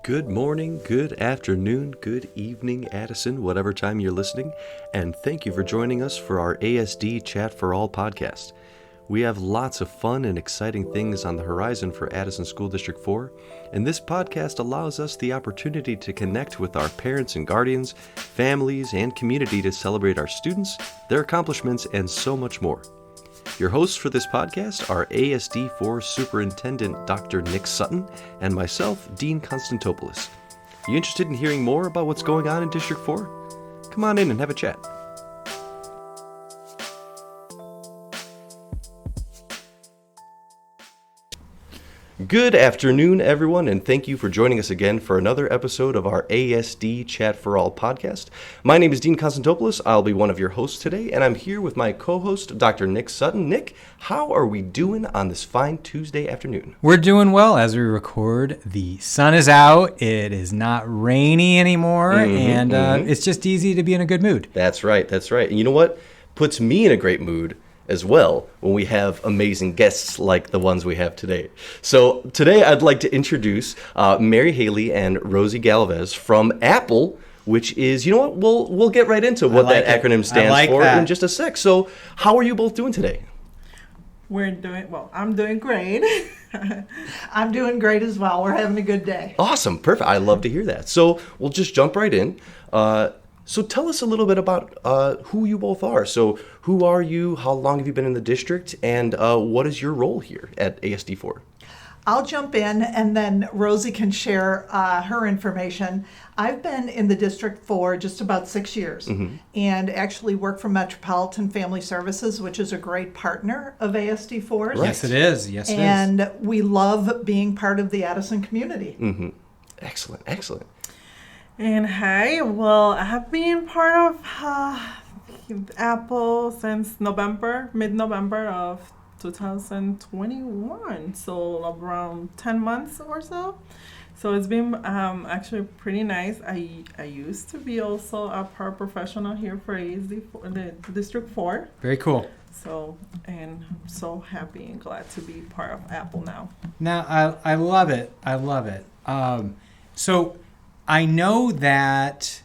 Good morning, good afternoon, good evening, Addison, whatever time you're listening, and thank you for joining us for our ASD Chat for All podcast. We have lots of fun and exciting things on the horizon for Addison School District 4, and this podcast allows us the opportunity to connect with our parents and guardians, families, and community to celebrate our students, their accomplishments, and so much more. Your hosts for this podcast are ASD4 Superintendent Dr. Nick Sutton and myself, Dean Constantopoulos. You interested in hearing more about what's going on in District 4? Come on in and have a chat. Good afternoon, everyone, and thank you for joining us again for another episode of our ASD Chat for All podcast. My name is Dean Constantopoulos. I'll be one of your hosts today, and I'm here with my co-host, Dr. Nick Sutton. Nick, how are we doing on this fine Tuesday afternoon? We're doing well as we record. The sun is out. It is not rainy anymore, and it's just easy to be in a good mood. That's right. And you know what puts me in a great mood as well when we have amazing guests like the ones we have today. So today I'd like to introduce Mary Haley and Rosie Galvez from Apple, which is, you know what, we'll get right into what that acronym stands for in just a sec. So how are you both doing today? I'm doing great. I'm doing great as well. We're having a good day. Awesome. Perfect. I love to hear that. So we'll just jump right in. So tell us a little bit about who you both are. So who are you? How long have you been in the district? And what is your role here at ASD4? I'll jump in and then Rosie can share her information. I've been in the district for just about 6 years and actually work for Metropolitan Family Services, which is a great partner of ASD4's. Right. Yes, it is. And we love being part of the Addison community. Excellent. And hi, well, I have been part of Apple since mid-November of 2021, so around 10 months or so. So it's been actually pretty nice. I used to be also a paraprofessional here for ASD, the District 4. Very cool. So, and I'm so happy and glad to be part of Apple now. Now, I love it. So I know that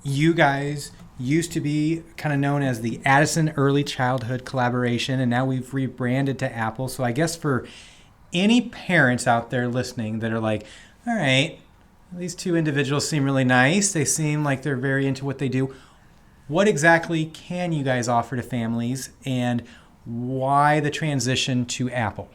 you guys used to be kind of known as the Addison Early Childhood Collaboration, and now we've rebranded to Apple. So I guess for any parents out there listening that are like, all right, these two individuals seem really nice. They seem like they're very into what they do. What exactly can you guys offer to families, and why the transition to Apple?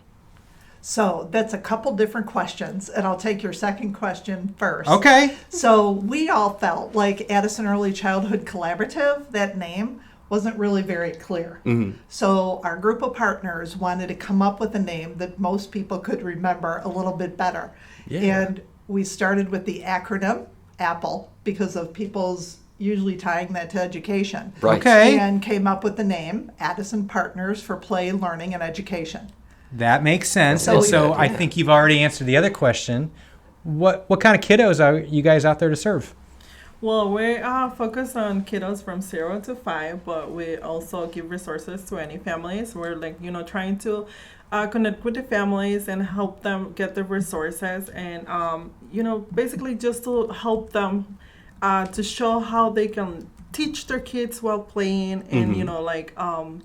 So that's a couple different questions, and I'll take your second question first. Okay. So we all felt like Addison Early Childhood Collaborative, that name, wasn't really very clear. So our group of partners wanted to come up with a name that most people could remember a little bit better. Yeah. And we started with the acronym Apple because of people's usually tying that to education. Right. Okay. And came up with the name Addison Partners for Play, Learning, and Education. That makes sense. So And so I think you've already answered the other question. What kind of kiddos are you guys out there to serve? Well, we focus on kiddos from 0 to 5, but we also give resources to any families. We're trying to connect with the families and help them get the resources and, basically just to help them to show how they can teach their kids while playing and,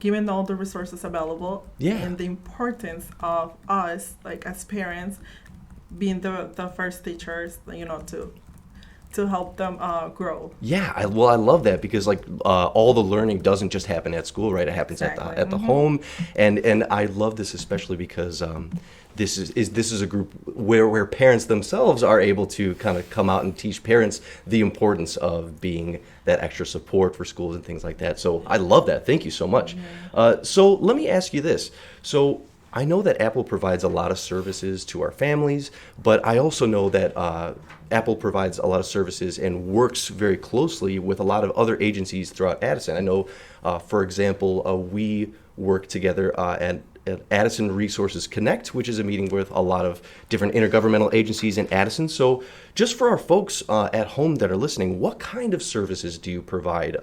giving all the resources available. Yeah. And the importance of us, as parents, being the first teachers, to help them grow. Yeah, I love that because all the learning doesn't just happen at school, right? It happens at the home, and I love this especially because this is a group where parents themselves are able to kind of come out and teach parents the importance of being that extra support for schools and things like that. So I love that. Thank you so much. So let me ask you this. So I know that Apple provides a lot of services to our families, but I also know that Apple provides a lot of services and works very closely with a lot of other agencies throughout Addison. I know, for example, we work together at Addison Resources Connect, which is a meeting with a lot of different intergovernmental agencies in Addison. So just for our folks at home that are listening, what kind of services do you provide,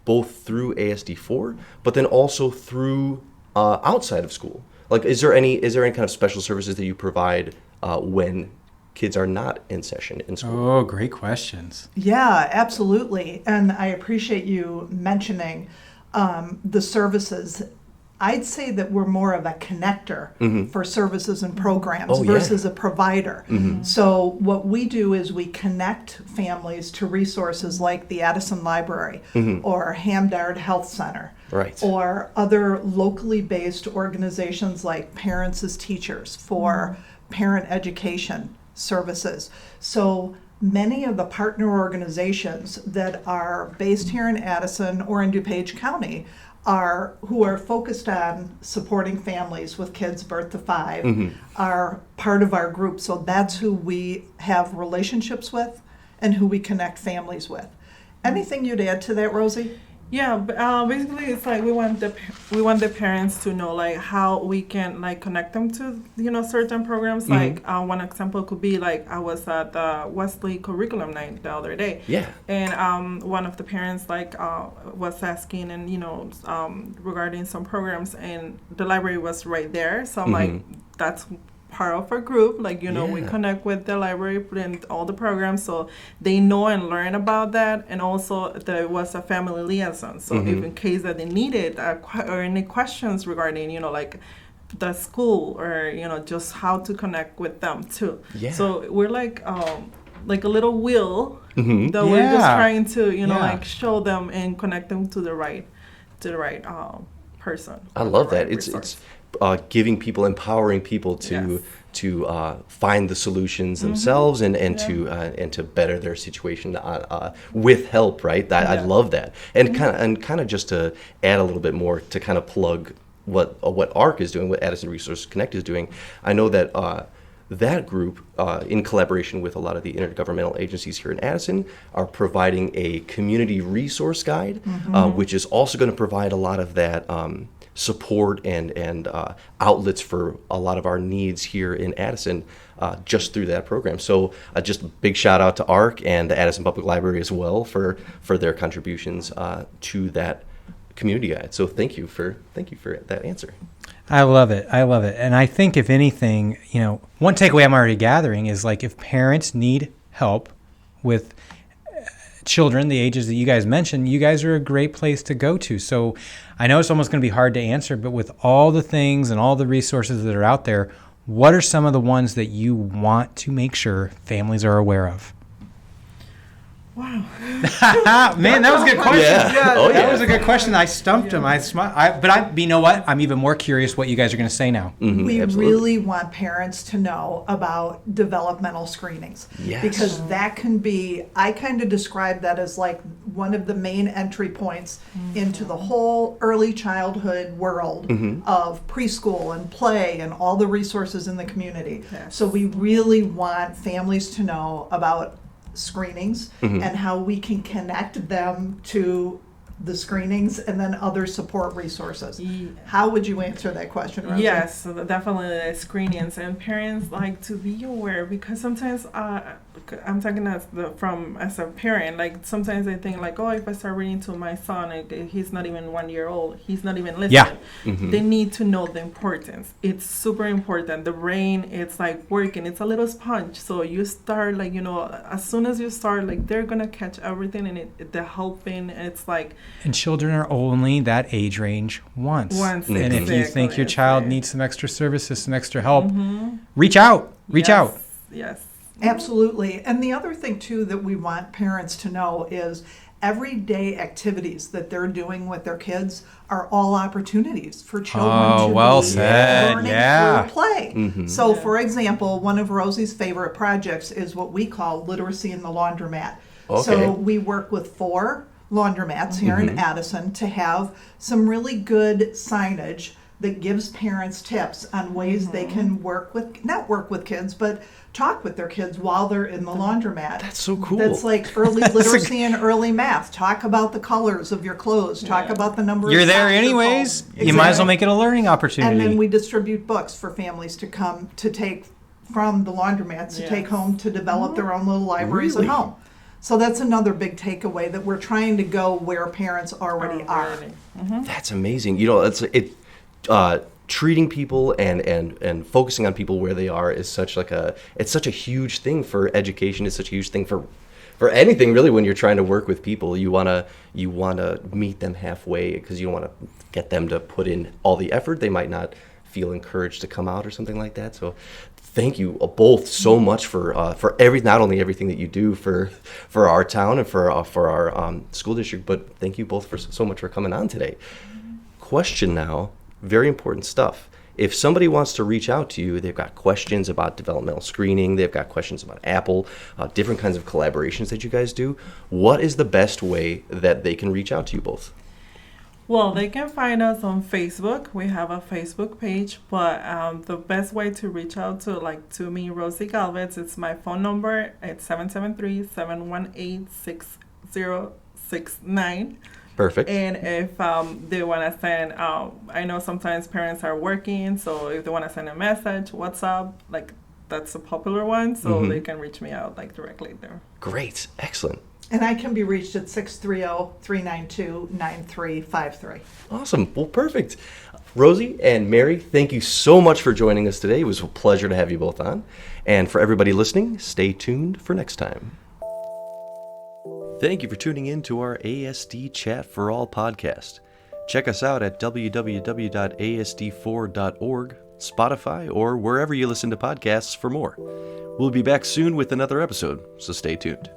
both through ASD4, but then also through outside of school? Like, is there any kind of special services that you provide when kids are not in session in school? Oh, great questions. Yeah, absolutely. And I appreciate you mentioning the services. I'd say that we're more of a connector for services and programs versus a provider. So what we do is we connect families to resources like the Addison Library or Hamdard Health Center. Right. Or other locally based organizations like Parents as Teachers for parent education services. So many of the partner organizations that are based here in Addison or in DuPage County who are focused on supporting families with kids birth to 5 are part of our group. So that's who we have relationships with and who we connect families with. Anything you'd add to that, Rosie? Yeah, basically it's like we want the parents to know like how we can like connect them to certain programs. Like one example could be like I was at the Wesley curriculum night the other day. Yeah. And one of the parents like was asking and regarding some programs, and the library was right there. So I'm like, that's part of our group, like we connect with the library and all the programs, so they know and learn about that. And also there was a family liaison, so if in case that they needed or any questions regarding like the school or just how to connect with them too. So we're like a little wheel that we're just trying to like show them and connect them to the right person. I love that. It's giving people, empowering people to find the solutions themselves and to better their situation with help. Right. I love that. And kind of just to add a little bit more to kind of plug what ARC is doing, what Addison Resource Connect is doing. I know that that group, in collaboration with a lot of the intergovernmental agencies here in Addison, are providing a community resource guide, which is also going to provide a lot of that support and outlets for a lot of our needs here in Addison just through that program. So just a big shout out to ARC and the Addison Public Library as well for their contributions to that community guide. So thank you for that answer. I love it. And I think if anything, one takeaway I'm already gathering is like if parents need help with children, the ages that you guys mentioned, you guys are a great place to go to. So I know it's almost going to be hard to answer, but with all the things and all the resources that are out there, what are some of the ones that you want to make sure families are aware of? Wow. Man, that was a good question. That was a good question. I stumped him. But you know what? I'm even more curious what you guys are going to say now. We really want parents to know about developmental screenings. Yes. Because that can be, I kind of describe that as like one of the main entry points into the whole early childhood world of preschool and play and all the resources in the community. Yes. So we really want families to know about screenings and how we can connect them to the screenings and then other support resources. How would you answer that question, Rosie? Yes, so definitely the screenings, and parents like to be aware, because sometimes I'm talking as a parent, like sometimes I think like, oh, if I start reading to my son, like, he's not even 1 year old, he's not even listening. They need to know the importance. It's super important. The brain, it's like working, it's a little sponge. So you start like, as soon as you start, like they're gonna catch everything, and the helping, it's like. And children are only that age range once. And if you think your child needs some extra services, some extra help, reach out. Yes. Absolutely. And the other thing, too, that we want parents to know is everyday activities that they're doing with their kids are all opportunities for children to be learning through play. So, for example, one of Rosie's favorite projects is what we call literacy in the laundromat. Okay. So we work with 4 laundromats here in Addison to have some really good signage that gives parents tips on ways they can not work with kids, but talk with their kids while they're in the laundromat. That's so cool. That's like early literacy and early math. Talk about the colors of your clothes. Talk about the number of You're there socks anyways. Exactly. You might as well make it a learning opportunity. And then we distribute books for families to come to take from the laundromats to take home to develop their own little libraries at home. So that's another big takeaway, that we're trying to go where parents already are. That's amazing. treating people and focusing on people where they are is such a huge thing for education. It's such a huge thing for anything really. When you're trying to work with people, you wanna meet them halfway, because you don't want to get them to put in all the effort. They might not feel encouraged to come out or something like that. So thank you both so much for not only everything that you do for our town and for our school district, but thank you both so much for coming on today. Question now, very important stuff. If somebody wants to reach out to you, they've got questions about developmental screening, they've got questions about Apple, different kinds of collaborations that you guys do, what is the best way that they can reach out to you both? Well, they can find us on Facebook. We have a Facebook page, but the best way to reach out to me, Rosie Galvez, it's my phone number. It's 773-718-6069. Perfect. And if they want to send, I know sometimes parents are working, so if they want to send a message, WhatsApp, that's a popular one, so they can reach me out directly there. Great. Excellent. And I can be reached at 630-392-9353. Awesome. Well, perfect. Rosie and Mary, thank you so much for joining us today. It was a pleasure to have you both on. And for everybody listening, stay tuned for next time. Thank you for tuning in to our ASD Chat for All podcast. Check us out at www.asd4.org, Spotify, or wherever you listen to podcasts for more. We'll be back soon with another episode, so stay tuned.